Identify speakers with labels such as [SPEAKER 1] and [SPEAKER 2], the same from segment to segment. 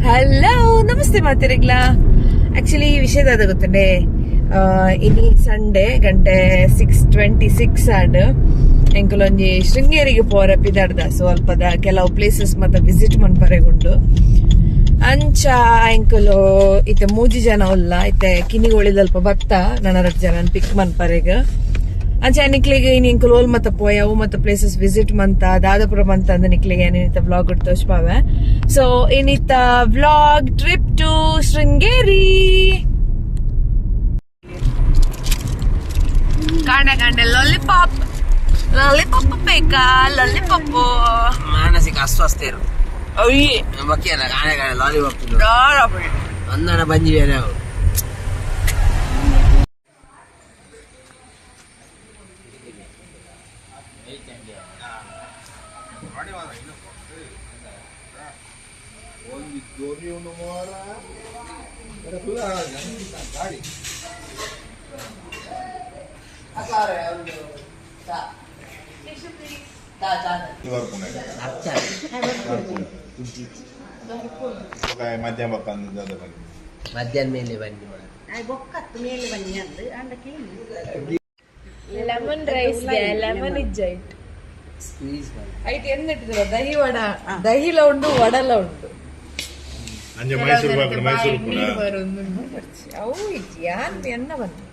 [SPEAKER 1] Hello ನಮಸ್ತೆ ಮಾತಿರಿಗ್ಲಾ. Actually ವಿಷಯದ ಗೊತ್ತಂಡೆ ಇನಿ ಸಂಡೇ ಗಂಟೆ 6:26 ಆಡ್ ಎಂಕುಲೊಂಜಿ ಶೃಂಗೇರಿಗೆ ಪೋರ ಪಿದಾಡ್ದ ಸ್ವಲ್ಪದ ಕೆಲವು ಪ್ಲೇಸಸ್ ಮತ್ತೆ ವಿಸಿಟ್ ಮನ್ಪರೆಗುಂಡು ಅಂಚ ಎಂಕುಲು ಇತ್ತೆ 3 ಜನ ಉಲ್ಲ ಇತ್ತೆ ಕಿನಿಗೋಳಿದಲ್ಪ ಬತ್ತ ನನ್ನ 2 ಜನ ಪಿಕ್ ಮನ್ಪರೆಗ ಅಂಚ ನಿಕ್ಲಿಗೆ ಇನ್ ಇಂಕುಲು ಓಲ್ ಮತ್ತ ಪೋಯವು ಮತ್ತೆ ಪ್ಲೇಸಸ್ ವಿಸಿಟ್ ಮಂತ ದಾದಾಪುರ ಮಂತ ಅಂದ ನಿಕ್ಲಿಗೆ ಏನಿತ್ತ ವ್ಲಾಗ್ ಇಟ್ಟು ತೋಚ್ಪಾವೆ. ಸೊ ಏನಿತ್ತ ವ್ಲಾಗ್ ಟ್ರಿಪ್ ಟು ಶೃಂಗೇರಿ. ಕಾಂಡೆ ಕಾಂಡೆ ಲಾಲಿಪಾಪ್ ಲಾಲಿಪಾಪ್ ಬೇಕಾ? ಲಾಲಿಪಾಪ್
[SPEAKER 2] ಮಾನಸಿಕ ಅಸ್ವಸ್ಥ ಇರು
[SPEAKER 1] ಅಯ್ಯೇ
[SPEAKER 2] ಬಕ್ಕಿಯಲ್ಲ ಕಾಣೆ ಕಾಣೆ ಲಾಲಿಪಾಪ್ ಒಂದಣ ಬಂದಿವೆ ನಾವು. ಮಧ್ಯಾಹ್ನ ಮೇಲೆ ಬನ್ನಿ
[SPEAKER 1] ಲೆಮನ್ ರೈಸ್ ಲೆಮನ್ ಇಜ್ಜೈಟ್ ಐಟ್ ಎಂದಿಟ್ಟಿದ್ರು ದಹಿ ವಡ ದಹಿಲ ಉಂಡು ವಡಲ ಉಂಡು ಅವು ಯಾನ್ ಎಣ್ಣ ಬಂತು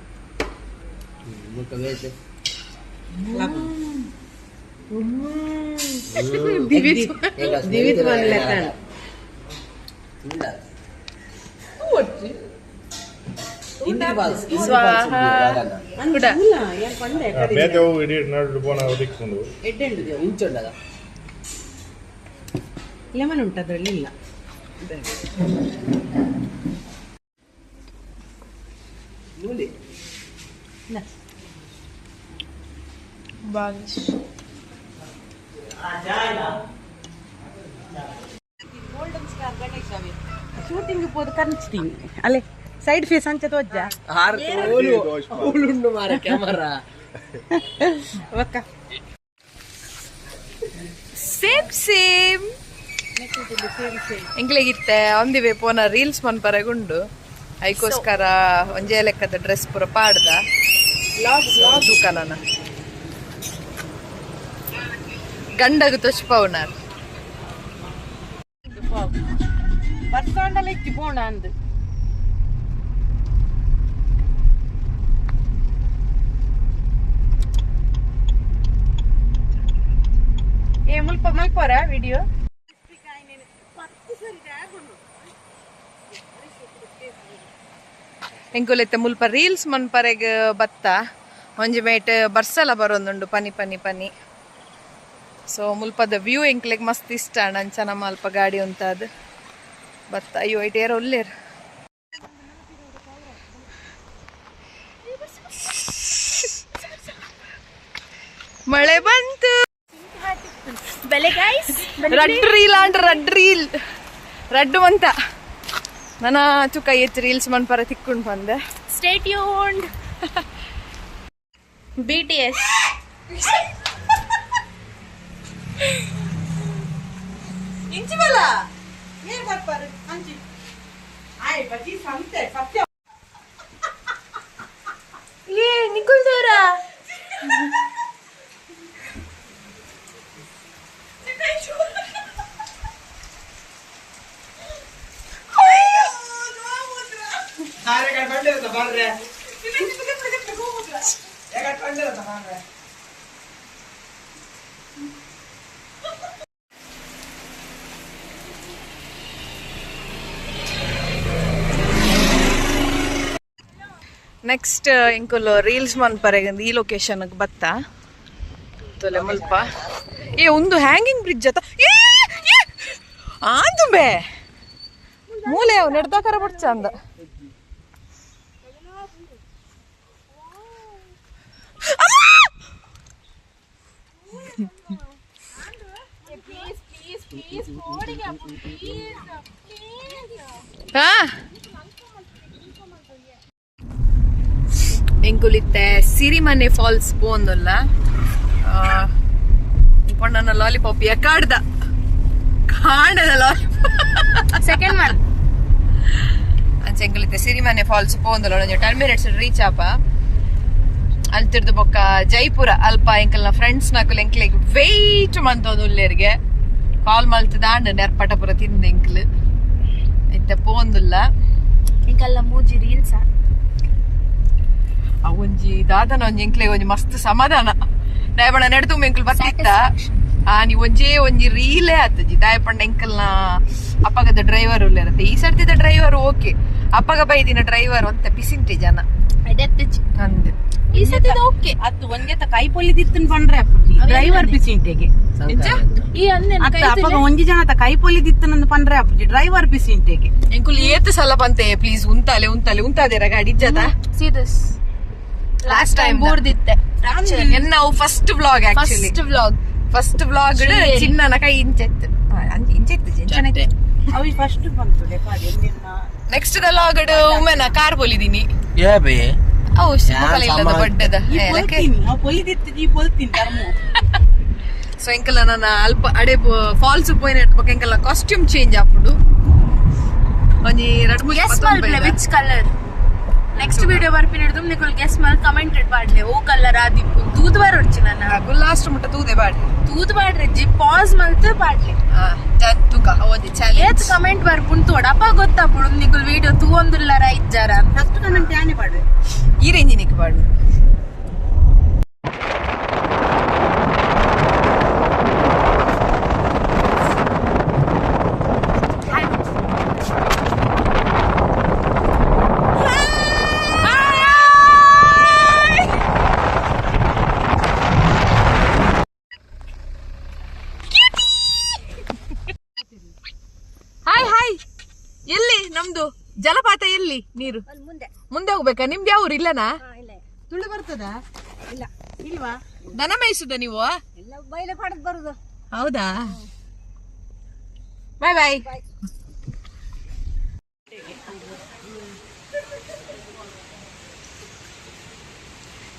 [SPEAKER 3] ಲೆಮನ್ ಉಂಟು ಅದ್ರಲ್ಲಿ ಇಲ್ಲ. ಶೂಟಿಂಗ್ ಪೋದು ಕರ್ನಿಸ್ತೀನಿ ಅಲ್ಲೇ ಸೈಡ್ ಫೇಸ್ ಅಂಚ ತೋಜ್ಜ
[SPEAKER 2] ಮಾರ ಕ್ಯಾಮರಾ
[SPEAKER 1] ಸೇಮ್ ಸೇಮ್ ಎಂಕ್ಲೆಗಿತ್ತೆ ಒಂದಿವೆ ಪೋನ ರೀಲ್ಸ್ ಮನ್ಪರೆಗುಂಡು ಐಕೋಸ್ಕರ ಒಂಜೇ ಲೆಕ್ಕದ ಡ್ರೆಸ್ ಪೂರ ಪಾಡ್ದ ದುಕಾನನ ಗಂಡಗ ತೊಚ್ಪವನಾರ್
[SPEAKER 3] ಬಸ್ ಸ್ಟಾಂಡಲ್ಲಿ ಇಚ್ಚಿ ಪೋಣ ಅಂದು ಏ ಮುಲ್ಪ ಮಲ್ಪೋರ ವಿಡಿಯೋ
[SPEAKER 1] ಎಂಕುಲೆತ್ತೆ ಮುಲ್ಪ ರೀಲ್ಸ್ ಮನ್ಪರೆಗ್ ಬತ್ತ ಒಂಜಿ ಮೇಟ್ ಬರ್ಸಲ ಬರೋಂದುಂಡು ಪನಿ ಪನಿ ಪನಿ. ಸೊ ಮುಲ್ಪದ ವ್ಯೂ ಎಂಕ್ಲೆಗ್ ಮಸ್ತ್ ಇಷ್ಟ ಅಂಚನ ಮಲ್ಪ ಗಾಡಿ ಉಂತಾದ್ ಬತ್ತ. ಅಯ್ಯೋ ಐಟ್ ಏರ ಒಲ್ಲೇರ್ ಮಳೆ ಬಂತು. ರಡ್ ರೀಲ್ ಅಂಡ್ ರಡ್ ರೀಲ್ ರಡ್ಡು ಅಂತ ನನ್ನ ಚುಕ್ಕ ಹೆಚ್ಚು ರೀಲ್ಸ್ ಮನ್ಪರ ತಿಕ್ಕೊಂಡು ಬಂದೆ.
[SPEAKER 4] Stay tuned. BTS.
[SPEAKER 3] ಇಂಚಿ ಬಲ ಏನ್ ಬರ್ಪಾರ ಅಂಚಿ ಆಯ್ ಬಜಿ ಸಂತೆ ಸತ್ಯ
[SPEAKER 1] ಏ ನಿಕುಲ್ದೋರ ನೆಕ್ಸ್ಟ್ ಇಂಕುಲು ರೀಲ್ಸ್ ಮನ್ಪರೆಗಂದು ಈ ಲೊಕೇಶನ್ ಬತ್ತ ತೊಲೆ ಮುಲ್ಪ ಏ ಒಂದು ಹ್ಯಾಂಗಿಂಗ್ ಬ್ರಿಡ್ಜ್ ಅತ್ತ ಆದು ಬೇ ಮೂಲೆ ಅವು ನೆಡ್ದಾಕರ ಬಿಡ್ಚ ಅಂದ ಹಾ ಎಂಕುಲಿತ್ತೆ ಸಿರಿಮನೆ ಫಾಲ್ಸ್ ಪೋಂದುಲ್ಲ ಇಪ್ಪಣ್ಣ ಲಾಲಿಪಾಪ್ ಎಕಾಡ್ದ ಕಾಂಡದ ಲಾಲಿಪಾಪ್
[SPEAKER 4] Second one.
[SPEAKER 1] ಅಂಚೆಂಕಲಿತ್ತೆ ಸಿರಿಮನೆ ಫಾಲ್ಸ್ ಪೋಂದಲ 10 minutes ರೀಚ್ ಆಪ ಅಲ್ತಿರ್ದು ಬೊಕ್ಕ ಜೈಪುರ ಅಲ್ಪ ಎಂಕಲ್ನ ಫ್ರೆಂಡ್ಸ್ ನಾಕುಲ್ ಎಂಕ್ಲೆಗ್ ವೆಯ್ಟ್ ಮಂತೊಂದು ಉಲ್ಲೇರ್ಗೆ ಕಾಲ್ ಮಲ್ತು ದಾಂಡ್ ನೆರ್ಪಟಪುರ ತಿಂದ ಎಂಕ್ಲು ಇತ್ತೆ ಪೋಂದುಲ್ಲ
[SPEAKER 4] ಇಂಕಲ್ಲ ಮೂಜಿ ರೀಲ್ಸ್
[SPEAKER 1] ಒಂಜಿ ದಾದನ ಒಂಜಿ ಎಂಕ್ಲೆಗ್ ಒಂಜಿ ಮಸ್ತ್ ಸಮಾಧಾನ ದಾಯಪಂಡ ನೆಡ್ತು ಎಂಕಲ್ ಬರ್ತಿತ್ತ ನೀ ಒಂಜಿ ರೀಲೇ ಆತಜಿ ದಾಯಪಂಡ ಎಂಕಲ್ನ ಅಪ್ಪಗದ ಡ್ರೈವರ್ ಉಲ್ಲೇರತ್ತೆ ಈ ಸರ್ತಿದ ಡ್ರೈವರ್ ಓಕೆ ಅಪ್ಪಗ ಬೈದಿನ ಡ್ರೈವರ್ ಅಂತ ಪಿಸಿಂಟೆ ಜನ ಅಂದ್
[SPEAKER 4] ಈ ಸತಿ ಓಕೆ
[SPEAKER 3] ಅದು ಒಂದೇ ಕೈ ಪೊಲಿದಿತ್ತನ್ ಬಂದ್ರೆ ಡ್ರೈವರ್ ಪಿಸಿಂಟೆಗೆ
[SPEAKER 4] ಈ ಅಂದೆ
[SPEAKER 3] ಅಪ್ಪಗ ಒಂಜಿ ಜನ ಕೈ ಪೊಲಿದಿತ್ತನ ಬಂದ್ರೆ ಅಪ್ಪಜಿ ಡ್ರೈವರ್ ಪಿಸಿಂಟೆಗೆ
[SPEAKER 1] ಎಂಕುಲ್ ಏತ್ ಸಲ ಬಂತೆ ಪ್ಲೀಸ್ ಉಂತಾದೇರ ಗಾಡಿ ಇಜ್ಜದ
[SPEAKER 4] see this
[SPEAKER 1] ಲಾಸ್ಟ್ ಟೈಮ್
[SPEAKER 4] ಬೋರ್ದಿತ್ತೆ
[SPEAKER 1] ನಾವು first vlog actually first vlog ಚಿನ್ನನ ಕೈ ಇಂಚೆತ್ತು
[SPEAKER 3] ಅವಿ ಫಸ್ಟ್ ಬಂತು
[SPEAKER 1] ನೆಕ್ಸ್ಟ್ ವ್ಲಾಗ್ ಉಮೆನ ಕಾರ್ ಬೋಲಿದೀನಿ
[SPEAKER 2] ಏ ಬೇ
[SPEAKER 1] ಅವು ಶಿವಕಲ ಇಲ್ಲದ ಬಡ್ಡದ
[SPEAKER 3] ಪೊಲಿದಿತ್ತು ಈ ಪೊಲ್ತೀನಿ
[SPEAKER 1] ಸೊ ಎಂಕಲ್ಲ ನನ್ನ ಅಲ್ಪ ಅಡೆ ಫಾಲ್ಸ್ ಪೋಯಿನ ಇಟ್ಬೇಕು ಎಂಕಲ್ಲ ಕಾಸ್ಟ್ಯೂಮ್ ಚೇಂಜ್ ಆಪುಡು ಒಂಜಿ
[SPEAKER 4] ಗೆಸ್ ಮಲ್ಪಲೆ ವಿಚ್ ಕಲರ್ ನೆಕ್ಸ್ಟ್ ವಿಡಿಯೋ ಬರ್ಪಿನ ಹಿಡಿದು ನಿಕುಲ್ ಗೆಸ್ ಮಲ್ ಕಮೆಂಟೆಡ್ ಮಾಡ್ಲೆ ಓ ಕಲರ್ ಆದಿಪ್ಪು ತೂದ್ ಬಾರೊಡ್ಚಿ ನನ್ನ
[SPEAKER 1] ಲಾಸ್ಟ್ ಮುಟ್ಟ ತೂದೆ ಬಾಡಿ
[SPEAKER 4] ತೂದ್ ಬಾಡ್ರೆ ಜಿ ಪಾಸ್ ಮಲ್ತು ಬಾಡ್ಲಿ
[SPEAKER 1] ತುಕ ಒಂಜಿ ಚಾಲೆಂಜ್
[SPEAKER 4] ಏತ್ ಕಮೆಂಟ್ ಬರ್ಪುನ್ ತೋಡಪ್ಪ ಗೊತ್ತಾಪುಡು ನಿಕುಲ್ ವಿಡಿಯೋ ತೂವೊಂದುಲ್ಲರ ಇಜ್ಜಾರ
[SPEAKER 3] ಫಸ್ಟ್ ಕಮೆಂಟ್ ಯಾನೆ ಬಾಡ್ವೆ
[SPEAKER 1] ಈ ರೇಂಜಿನಿಗೆ ಬಾಡು ಹಾಯ್ ಎಲ್ಲಿ ನಮ್ದು ಜಲಪಾತ ಎಲ್ಲಿ ನೀರು ಮುಂದೆ ಹೋಗ್ಬೇಕಾ ನಿಮ್ದು ಯಾವ ಊರು ಇಲ್ಲನಾ
[SPEAKER 3] ತುಳು ಬರ್ತದ ಇಲ್ಲ ಇಲ್ವಾ
[SPEAKER 1] ದನ ಮೇಯಿಸುದ ನೀವು
[SPEAKER 3] ಎಲ್ಲ ಬೈಲೆ ಪಾಡದ್ ಬರುದು
[SPEAKER 1] ಹೌದಾ ಬಾಯ್ ಬಾಯ್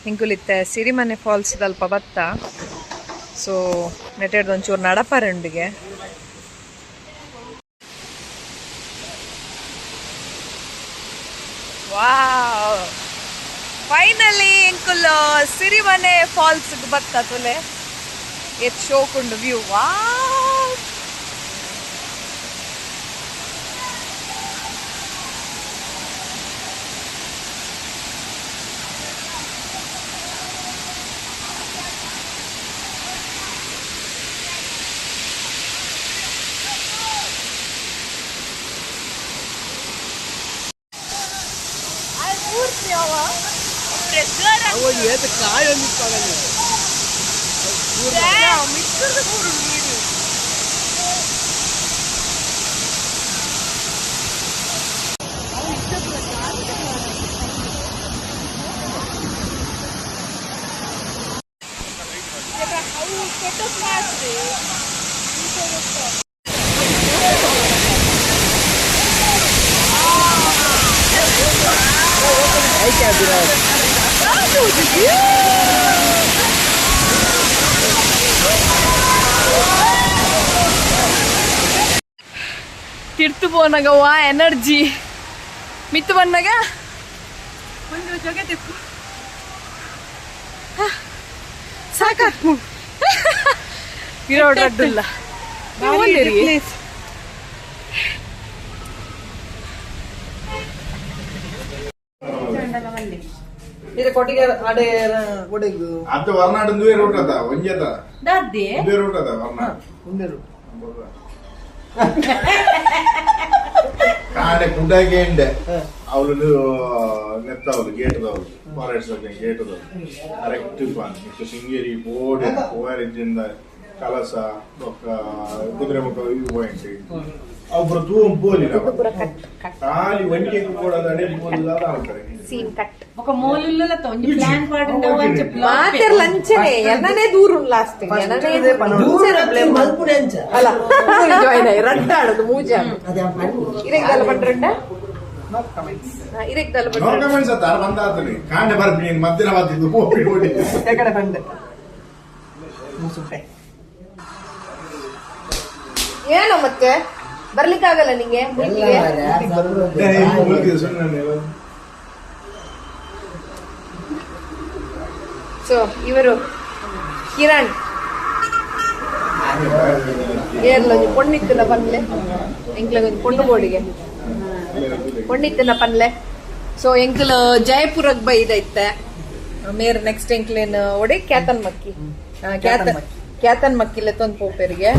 [SPEAKER 1] ಹಿಂಕುಲಿತ್ತೆ ಸಿರಿಮನೆ ಫಾಲ್ಸ್ ಅಲ್ಪ ಬತ್ತ ಸೊ ನೆಟ್ಟೆಡ್ದು ಒಂಚೂರು ನಡಪಾರಂಡಿಗೆ ವಾವ್ ಫೈನಲಿ ಎಂಕುಲ್ ಸಿರಿಮನೆ ಫಾಲ್ಸ್ ಬತ್ತ ತುಲೆ ಎತ್ ಶೋಕುಂಡು ವ್ಯೂ ವಾವ್ ತಿರ್ತು ಪೋನಾಗ ವಾ ಎನರ್ಜಿ ಮಿತ್ತು ಬನ್ನಾಗ ಒಂದು ಜೊಗೆ ತಿಪ್ಪು ಸಾಕು ಇರೋಡ್ ಅಡ್ಡಿಲ್ಲ
[SPEAKER 5] ಇದು ಕೊಟ್ಟಿಗೆ ಆಡೆ ಕೊಡೆಗು
[SPEAKER 6] ಅದು ವರ್ನಾಡು ದುವೆ ರೂಟ್ ಅದ ಒಂಜದ
[SPEAKER 3] ದಾದ್ದೆ
[SPEAKER 6] ದುವೆ ರೂಟ್ ಅದ ವರ್ನಾಡು
[SPEAKER 5] ಮುಂದೆ ರೂಟ್
[SPEAKER 6] ಕಾಡೆ ಕುಂಡಾಗೆ ಇಂಡೆ ಅವಳು ನೆತ್ತವಳು ಗೇಟದವಳು ಫಾರೆಸ್ಟ್ ಗೇಟದವಳು ಕರೆಕ್ಟ್ ಪಾನ್ ಇತ್ತು ಸಿಂಗೇರಿ ಬೋಡೆ ಕೋಯಾರಿಜಿಂದ ಕಲಸ ಕುದುರೆ ಮುಖ ಇವು ಪಾಯಿಂಟ್ ಒಬ್ರು ತೂಂ ಪೋಲಿನ ಖಾಲಿ ವಂಟಿಗೆ ಕೂಡ ಅಡೆ ಪೋಲಿಲ್ಲ ಅಂತಾರೆ
[SPEAKER 1] ಸೀನ್ ಕಟ್
[SPEAKER 3] ఒక మూలల్లో తొంగి ప్లాన్ పాడిండవ అని చెప్పి
[SPEAKER 1] ಮಾತೆರ್ ಲಂಚನೆ ಎನ್ನನೇ ದೂರ ಲಾಸ್ಟ್ ಎನ್ನನೇ
[SPEAKER 5] ಮಲ್ಪುಡೆ ಅಂಚ
[SPEAKER 1] ಅಲ್ಲ ಜಾಯಿನ್ ಆಯ್ ರಟ್ಟಾಡದು ಮೂಜ ಇರೆಗ್ದಲ್ಲ ಬಂಡ್ರಂಡ ಇರೆಗ್ದಲ್ಲ
[SPEAKER 6] ನೋ
[SPEAKER 1] ಬಂಡ್ರಂಡ
[SPEAKER 6] ಕಮೆಂಟ್ಸ್ ಅತ್ತ ಬಂದಾತನೆ ಕಾಂಡೆ ಬರ್ಬಿ ಮಧ್ಯಾಹ್ನ ಬತ್ತಿದ್ದು ಓಡಿ ಓಡಿ
[SPEAKER 5] ಎಕಡೆ ಬಂದೆ ಮುಸುಪೆ
[SPEAKER 1] ಏನೋ ಮತ್ತೆ ಬರ್ಲಿಕ್ಕಾಗಲ್ಲ ನಿಂಗೆ ಸೊ ಇವರು ಕಿರಣ್ ಏರ್ಲೊಂದು ಪೊಣ್ಣಿತ್ತಿನ ಪನ್ಲೆ ಎಂಕ್ಲಗೊಂದು ಪೊಣ್ಣು ಬೋಡಿಗೆ ಪೊಣ್ಣಿತ್ತಿನ ಪನ್ಲೆ ಸೊ ಎಂಕ್ಲು ಜಯಪುರಕ್ಕೆ ಬೈದೈತೆ ಮೇರ್ ನೆಕ್ಸ್ಟ್ ಎಂಕ್ಲೇನು ಒಡೆ ಕ್ಯಾತನ್ ಮಕ್ಕಿ ಕ್ಯಾತನ್ ಮಕ್ಕಿಲೆ ತೊಂದು ಪೋಪೆರಿಗೆ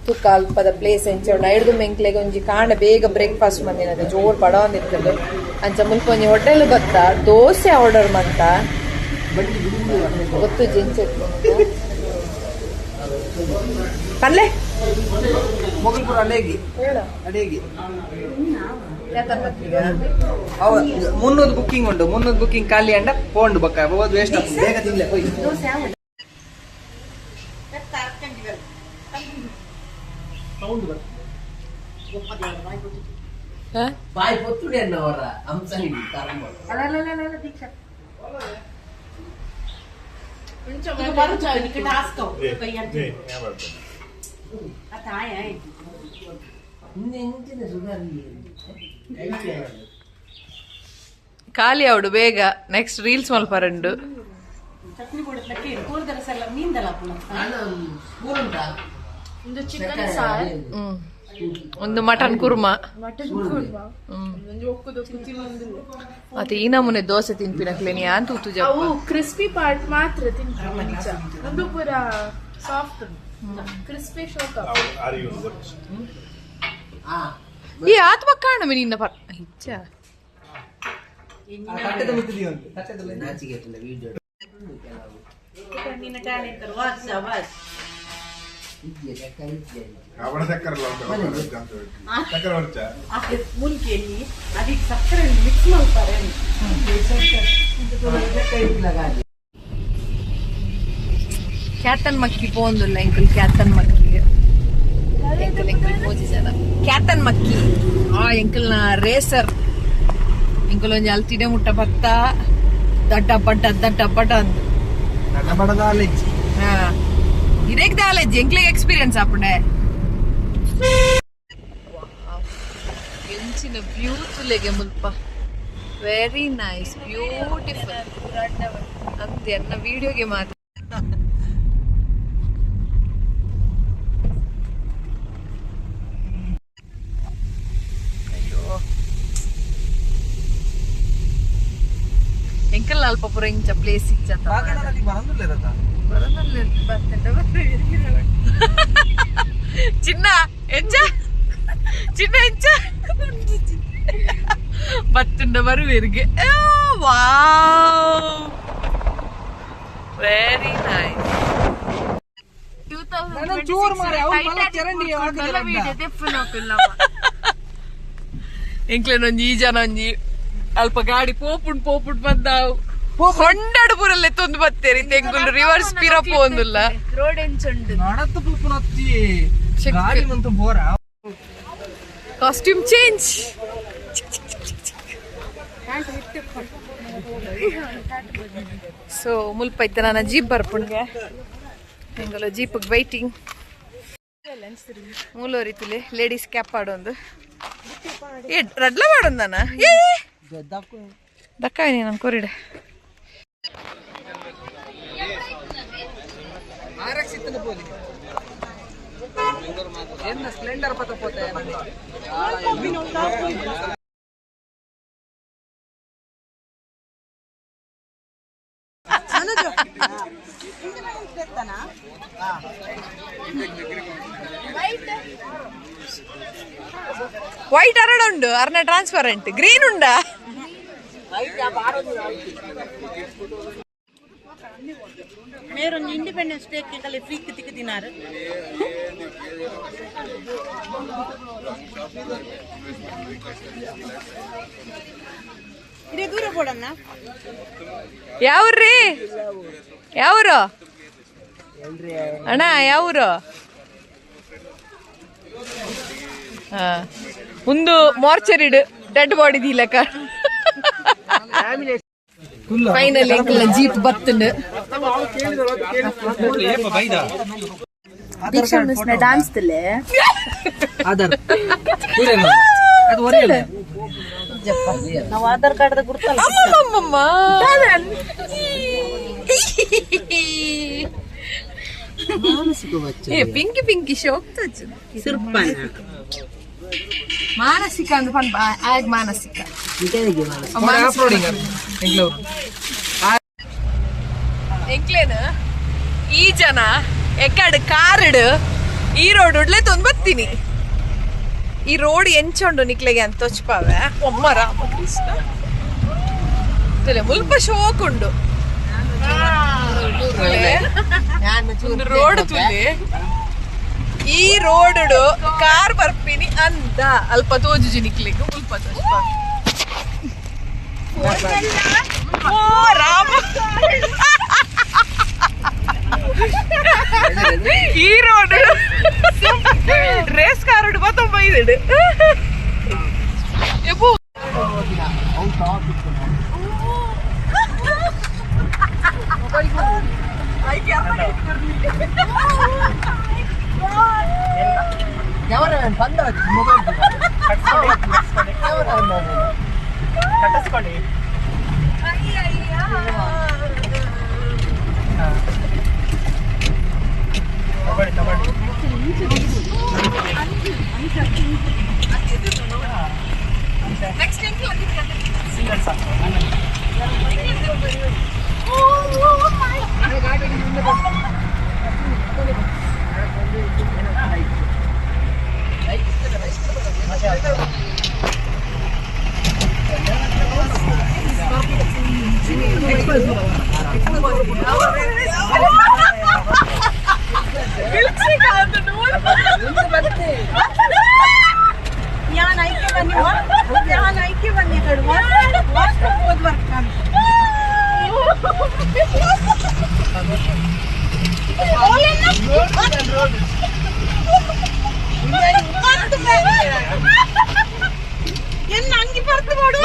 [SPEAKER 1] ತುಕ್ಕ ಅಲ್ಪದ ಪ್ಲೇಸ್ ಎಂಚೋಣ ಹಿಡ್ದು ಮೆಂಕ್ಲೆಗೆ ಒಂಜಿ ಕಾಂಡ ಬೇಗ ಬ್ರೇಕ್ಫಾಸ್ಟ್ ಬಂದಿನದ ಜೋರ್ ಪಡ ಒಂದಿರ್ತದೆ ಅಂಚ ಮುಲ್ಪ ಒಂಜಿ ಹೋಟೆಲ್ ಬತ್ತ ದೋಸೆ ಆರ್ಡರ್ ಮಂತ ಗೊತ್ತು ಜಿಂಚೆ ಪನ್ಲೆ
[SPEAKER 5] ಮೊಗಲ್ಪುರ ಅಡೇಗಿ ಅಡೇಗಿ
[SPEAKER 1] ಕ್ಯಾತನ್ ಮಕ್ಕಿಗೆ
[SPEAKER 5] 300 ಬುಕ್ಕಿಂಗ್ ಉಂಟು 300 ಬುಕ್ಕಿಂಗ್ ಖಾಲಿ ಅಂಡ ಪೋಂಡು ಬಕ್ಕ ಹೋದ್ ವೇಸ್ಟ್ ಆಗ್ತದೆ ಬೇಗ ತಿನ್ಲೆ ಹೋಯ್
[SPEAKER 2] ಬಾಯಿ ಪೊತ್ತುಡಿ ಅನ್ನವರ ಅಂಸನಿಗೆ ಕಾರಣ
[SPEAKER 1] ಖಾಲಿ ಅವಡು ಬೇಗ ನೆಕ್ಸ್ಟ್ ರೀಲ್ಸ್ ಮಲ್ಪರಂಡು
[SPEAKER 4] ಒಂದು ಚಿಕನ್ ಸಾರ್
[SPEAKER 1] ಒಂದು ಮಟನ್ ಕುರ್ಮಾ ಮತ್ತೆ ಈ ನಮೂನೆ ದೋಸೆ ತಿನ್ಪಿನಕ್ಲೇನಿ ಅಂತ ತೂತು
[SPEAKER 4] ಅವು ಕ್ರಿಸ್ಪಿ ಪಾರ್ಟ್ ಮಾತ್ರ ತಿಂತಾರೆ ಒಂದು ಪೂರ ಸಾಫ್ಟ್ ಕ್ರಿಸ್ಪಿ ಶೋಕ
[SPEAKER 1] ಈ ಆತ್ಮ ಕಾಣ ನಿನ್ನ ಹಿಚ್ಚ
[SPEAKER 5] ತಟ್ಟೆದ ಮುತ್ತಿದಿ ಒಂದು ತಟ್ಟೆದ
[SPEAKER 2] ನಾಚಿಗೆ ವಿಡಿಯೋ
[SPEAKER 3] ಮುಲ್ಕಿಯಲ್ಲಿ ಅದಕ್ಕೆ ಸಕ್ಕರೆ ಮಿಕ್ಸ್ ಮಾಡ್ತಾರೆ
[SPEAKER 1] ಕ್ಯಾತನ್ ಮಕ್ಕಿ ಪೋಂದುಲ್ಲ ಎಂಕಲ್ ಕ್ಯಾತನ್ ಮಕ್ಕಿಗೆ ಎಂಕಲ್ ಪೋಜಿ ಜನ ಕ್ಯಾತನ್ ಮಕ್ಕಿ ಆ ಎಂಕಲ್ನ ರೇಸರ್ ಎಂಕಲ್ ಒಂಜಿ ಅಲ್ತಿಡೆ ಮುಟ್ಟ ಬತ್ತ ದಡ್ಡ ಬಡ್ಡ ಅಂದು
[SPEAKER 5] ಬಡದ ಅಲೆಜ್ಜಿ
[SPEAKER 1] ಹಾ ಇರೇಕ್ ದಾಲೆಜ್ಜಿ ಎಂಕ್ಲಿಗೆ ಎಕ್ಸ್ಪೀರಿಯನ್ಸ್ ಆಪುಂಡೆ ಎಂಚಿನ ಬ್ಯೂಟಿಫುಲ್ಗೆ ಮುಲ್ಪ ವೆರಿ ನೈಸ್ ಬ್ಯೂಟಿಫುಲ್ ಅಂತೆ ಅನ್ನ ವಿಡಿಯೋಗೆ ಮಾತ್ರ ಅಯ್ಯೋ ಎಂಕಲ್ ಅಲ್ಪ ಪುರ ಇಂಚ ಪ್ಲೇಸ್ ಇಚ್ಚ
[SPEAKER 5] ಬಾಗಣದಲ್ಲಿ ಬರಂದಿಲ್ಲ ಇರತ್ತ
[SPEAKER 1] ಚಿನ್ನ ಎಂಚ ಚಿನ್ನ ಎಂಚ ಬತ್ತುಂಡ ಬರುವೆರಿಗೆ ವಾವ್ ವೆರಿ ನೈಸ್ 2026 ಎಂಕ್ಲೇನೊಂಜಿ ಈ ಜನ ಒಂಜಿ ಅಲ್ಪ ಗಾಡಿ ಪೋಪುಂಡ್ ಬಂದಾವ್ ಹೊಂಡಾಡು ಪೂರಲ್ಲೇ ತೊಂದು ಬತ್ತೇರಿ ತೆಂಗುಲು ರಿವರ್ಸ್ ಪಿರಪ್ ಒಂದುಲ್ಲ
[SPEAKER 4] ರೋಡ್ ಎಂಚುಂಡು
[SPEAKER 5] ನಡತ್ತು ಪೂಪುನತ್ತಿ ಗಾಡಿ ಮಂತು ಬೋರ
[SPEAKER 1] ಕಾಸ್ಟ್ಯೂಮ್ ಚೇಂಜ್ ಸೊ ಮುಲ್ಪ ಇತ್ತ ನನ್ನ ಜೀಪ್ ಬರ್ಪುಣ್ಗೆ ಹೆಂಗಲ್ಲ ಜೀಪಿಗೆ ವೈಟಿಂಗ್ ಮೂಲೋರಿತಿಲಿ ಲೇಡೀಸ್ ಕ್ಯಾಪ್ ಆಡೊಂದು ಏ ರಡ್ಲ ಮಾಡೋದು ನಾನು ಏ ದಕ್ಕಾಯಿ ನಾನು ಕೊರಿಡೆ
[SPEAKER 5] ಸ್ಪ್ಲೆಂಡರ್ ಪತ್ತ ಪೋತೆ
[SPEAKER 1] ವೈಟ್ ಅರಡ ಉಂಡು ಅರ್ನ ಟ್ರಾನ್ಸ್ಪರೆಂಟ್ ಗ್ರೀನ್ ಉಂಡಾ
[SPEAKER 3] ಮೇರೊಂದು ಇಂಡಿಪೆಂಡೆನ್ಸ್ ಡೇ ಕೇಕಲ್ಲಿ ಫ್ರೀ ತಿಕ್ಕ ತಿನ್ನಾರು ಇದೇ ದೂರ ಕೊಡಣ್ಣ
[SPEAKER 1] ಯಾವ್ರಿ ಯಾವ್ರು ಅಣ್ಣ ಯಾವ್ರು ಒಂದು ಮಾರ್ಚರಿಡ್ ಡೆಡ್ ಬಾಡಿ ದೀಲಕ ಫೈನಲ್ ಜೀಪ್ ಬತ್ತಂಡು
[SPEAKER 4] ದೀಕ್ಷಾ ಮಿಸ್ ನ ಡ್ಯಾನ್ಸ್ ತಿಲ್ಲೆ
[SPEAKER 5] ಆಧಾರ್ ಅದು ಒರಿಯಲ್ಲ
[SPEAKER 3] ನಾವು ಆಧಾರ್ ಕಾರ್ಡ್ ಗುರ್ತಲ್ಲ
[SPEAKER 1] ಪಿಂಕಿ ಪಿಂಕಿ ಶೋಕ್
[SPEAKER 3] ಸಿರ್ಪಾನ
[SPEAKER 1] ಮಾನಸಿಕ ಅಂದ್ ಪಂಡ್ ಆಗ್ ಮಾನಸಿಕ
[SPEAKER 5] ಆಫ್ರೋಡಿಂಗ್ ಬೆಂಗಳೂರು
[SPEAKER 1] ಎಂಕ್ಲೇನ ಈ ಜನ ಎಕ್ಕಡ್ ಕಾರಡ್ ಈ ರೋಡ್ ಉಡ್ಲೆ ತೊಂದ್ ಬತ್ತೀನಿ ಈ ರೋಡ್ ಎಂಚೊಂಡು ನಿಕ್ಲೆಗೆ ಅಂತ ತೊಚ್ಪಾವೆ ಒಮ್ಮ ರಾಮಕೃಷ್ಣ ಮುಲ್ಪ ಶೋಕ್ ಉಂಡು ರೋಡ್ ತುಲೆ ಈ ರೋಡ್ ಕಾರ್ ಬರ್ಪಿನಿ ಅಂದ ಅಲ್ಪ ತೋಜುಜಿ ನಿಕ್ಲಿಕ್ಕೆ ಮುಲ್ಪ ತೊಚ್ಪ ಓ ರಾಮ ಈ ರೋಡ್ ರೇಸ್ ಕಾರ್ ಬತ್ತೊಂಬೈದು ಅಂಗಿ ಬರ್ತು ಮಾಡು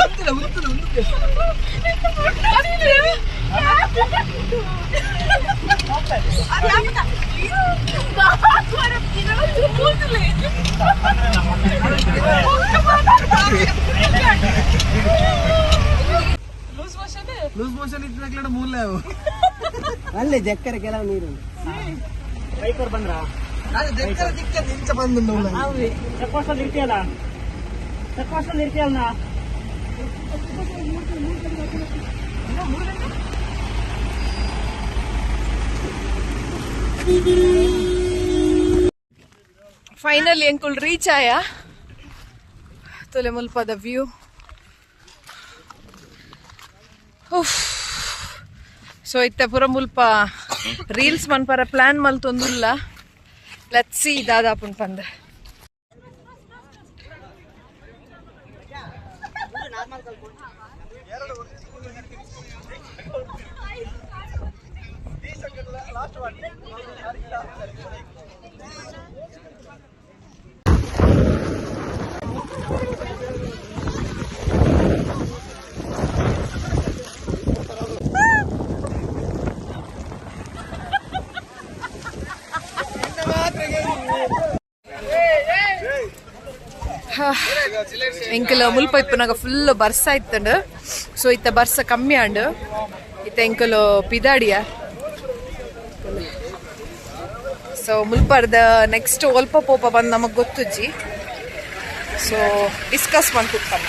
[SPEAKER 5] ಲೂಸ್ ಮೋಷನ್ ಇದ್ದಾಗ ಮೂಲ
[SPEAKER 2] ಅಲ್ಲೇ ಜಕ್ಕರ ಕೆಲವು ನೀರು ಬೈಕರ್ ಬಂದ್ರ
[SPEAKER 5] ಜಕ್ಕರ ದಿಕ್ಕ ನಿಂಚ ಬಂದು
[SPEAKER 3] ಇರ್ತೀಯಲ್ಲ
[SPEAKER 1] ಫೈನಲಿ ಅಂಕುಲ್ ರೀಚ್ ಆಯಾ ತೊಲೆ ಮುಲ್ಪದ ವ್ಯೂ ಸೊ ಇತ್ತ ಪುರ ಮುಲ್ಪ ರೀಲ್ಸ್ ಮನ್ಪರ ಪ್ಲಾನ್ ಮಲ್ತೊಂದುಲ್ಲ ಲೆಟ್ಸ್ ಸಿ ದಾದಾಪುನ್ ಪಂದ ಎಂಕಲ್ ಮುಲ್ಪ ಇಪ್ಪನಾಗ ಫುಲ್ ಬರ್ಸ ಇತ್ತಂಡು ಸೊ ಇತ್ತ ಬರ್ಸ ಕಮ್ಮಿ ಆಂಡು ಇತ್ತ ಎಂಕಲು ಪಿದಾಡಿಯ ಸೊ ಮುಲ್ಪರ್ದ ನೆಕ್ಸ್ಟ್ ಒಲ್ಪ ಪೋಪ ಬಂದು ನಮಗೆ ಗೊತ್ತುಜ್ಜಿ ಸೊ ಡಿಸ್ಕಸ್ ಮಾಡ್ಕೊಡ್ತಾನೆ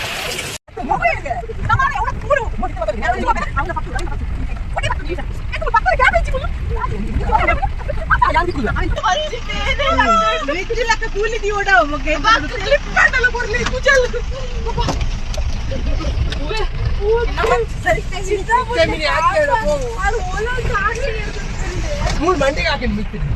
[SPEAKER 5] ಮಂಡಿಗೆ ಹಾಕಿದ್ದು ಬಿಡ್ತೀನಿ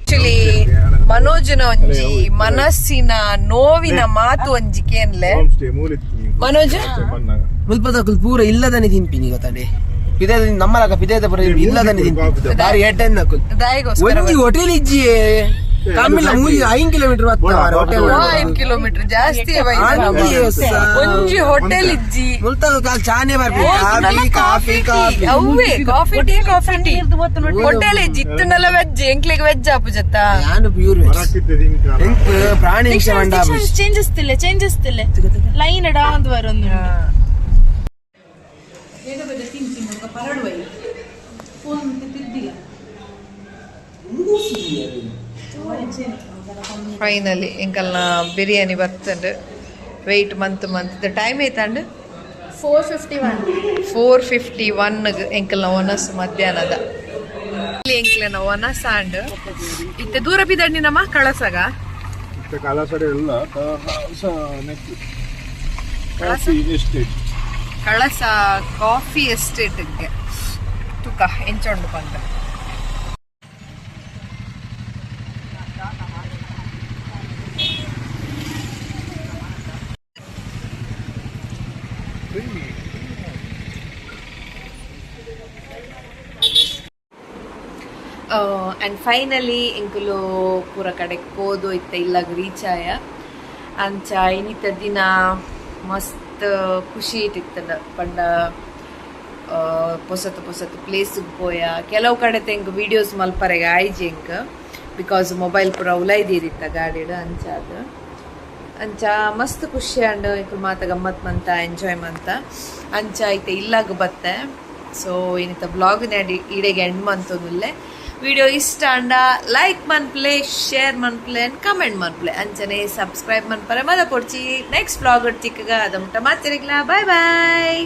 [SPEAKER 1] Actually ಮನೋಜನ ಒಂಜಿ ಮನಸ್ಸಿನ ನೋವಿನ ಮಾತು ಒಂಜಿಕೆ ಅನ್ಲೆ ಮನೋಜ
[SPEAKER 5] ಮುಲ್ಪದಕ್ಕೂ ಪೂರ ಇಲ್ಲದನೆ ತಿಂಪಿನಿ ಗೊತ್ತಾನೆ ಪಿದೇದ ನಮ್ಮಲಾಗ ಪಿದೇದ ಪುರ ಇಲ್ಲದನೆ ತಿಂಪಿ ದಾರಿ ಏಟನ್ ನಕುಲ್
[SPEAKER 1] ದಾಯಿಗೋಸ್ಕರ
[SPEAKER 5] ಒಂಜಿ ಹೋಟೆಲ್ ಇಜ್ಜಿ ಕಮ್ಮಿಲ್ಲ 5 ಕಿಲೋಮೀಟರ್ ಹೋಟೆಲ್
[SPEAKER 1] 5 ಕಿಲೋಮೀಟರ್ ಜಾಸ್ತಿ ಒಂಜಿ ಹೋಟೆಲ್ ಇಜ್ಜಿ
[SPEAKER 5] ಮುಲ್ತದ ಕಾಲ್ ಚಾನೆ ಬರ್ಬೇಕು ಕಾಫಿ
[SPEAKER 1] ಅವೇ ಕಾಫಿ ಟೀ ಹೋಟೆಲ್ ಇಜ್ಜಿ ಇತ್ತನೆಲ್ಲ ವೆಜ್ ಎಂಕ್ಲಿಗೆ ವೆಜ್ ಆಪು ಜತ್ತ
[SPEAKER 5] ನಾನು ಪ್ಯೂರ್ ವೆಜ್ ಪ್ರಾಣಿ ಹಿಂಸೆ ಮಂಡ
[SPEAKER 4] ചേഞ്ചസ് ലൈൻ ഇടാന്ന് വരുന്നു
[SPEAKER 1] ಫೈನಲಿ ಎಂಕಲ್ನ ಬಿರಿಯಾನಿ ಬರ್ತಂಡು ವೆಯ್ಟ್ ಮಂತ್ ಟೈಮ್ ಐತಂಡು 451 ಎಂಕಲ್ನ ಒನಸ್ ಮಧ್ಯಾಹ್ನದ ಎಂಕ್ಲೆನ ಒನಸ ಅಂಡ್ ಇತ್ತೆ ದೂರ ಬಿದಣ್ಣಿ ನಮ್ಮ ಕಳಸಗ ಕಳಸ ಕಾಫಿ ಎಸ್ಟೇಟ್ಗೆ ತುಕ ಎಂಚೊಂಡು ಬಂದ ಆ್ಯಂಡ್ ಫೈನಲಿ ಎಂಕುಲು ಪೂರ ಕಡೆಗೆ ಹೋದು ಇತ್ತ ಇಲ್ಲಾಗ ರೀಚ್ ಆಯ ಅಂಚ ಇನ್ನಿತ್ತ ದಿನ ಮಸ್ತ್ ಖುಷಿ ಇಟ್ಟಿತ್ತದ ಪಂಡ ಪೊಸತು ಪ್ಲೇಸಿಗೆ ಪೋಯ ಕೆಲವು ಕಡೆ ತೆಂಗ್ ವೀಡಿಯೋಸ್ ಮಲ್ಪರೆಗೆ ಆಯ್ಜಿ ಎಂಕ್ ಬಿಕಾಸ್ ಮೊಬೈಲ್ ಪೂರ ಉಲೈದಿರಿತ್ತ ಗಾಡಿಡು ಅಂಚ ಮಸ್ತ್ ಖುಷಿ ಅಂಡ್ ಎಂಕುಲು ಮಾತ ಗಮ್ಮತ್ ಮಂತ ಎಂಜಾಯ್ ಮಂತ ಅಂಚ ಐತೆ ಇಲ್ಲಾಗ ಬತ್ತೆ ಸೊ ಇನ್ನಿತ್ತ ಬ್ಲಾಗ್ ಈಡೆಗೆ ಎಂಡ್ ಮಂತೊಂದುಲ್ಲೆ ವಿಡಿಯೋ ಇಷ್ಟ ಅಂಡ ಲೈಕ್ ಮನ್ಪ್ಲೆ ಶೇರ್ ಮನ್ಪ್ಲೆ ಅಂಡ್ ಕಮೆಂಟ್ ಮನ್ಪ್ಲೆ ಅಂಚನೆ ಸಬ್ಸ್ಕ್ರೈಬ್ ಮನ್ಪರೆ ಮದ ಪೊಡ್ಚಿ ನೆಕ್ಸ್ಟ್ ಬ್ಲಾಗ್ ಚಿಕ್ಕಗ ಅದಮುಟ ಮಾತಿರಿಗ್ಲಾ ಬಾಯ್ ಬಾಯ್.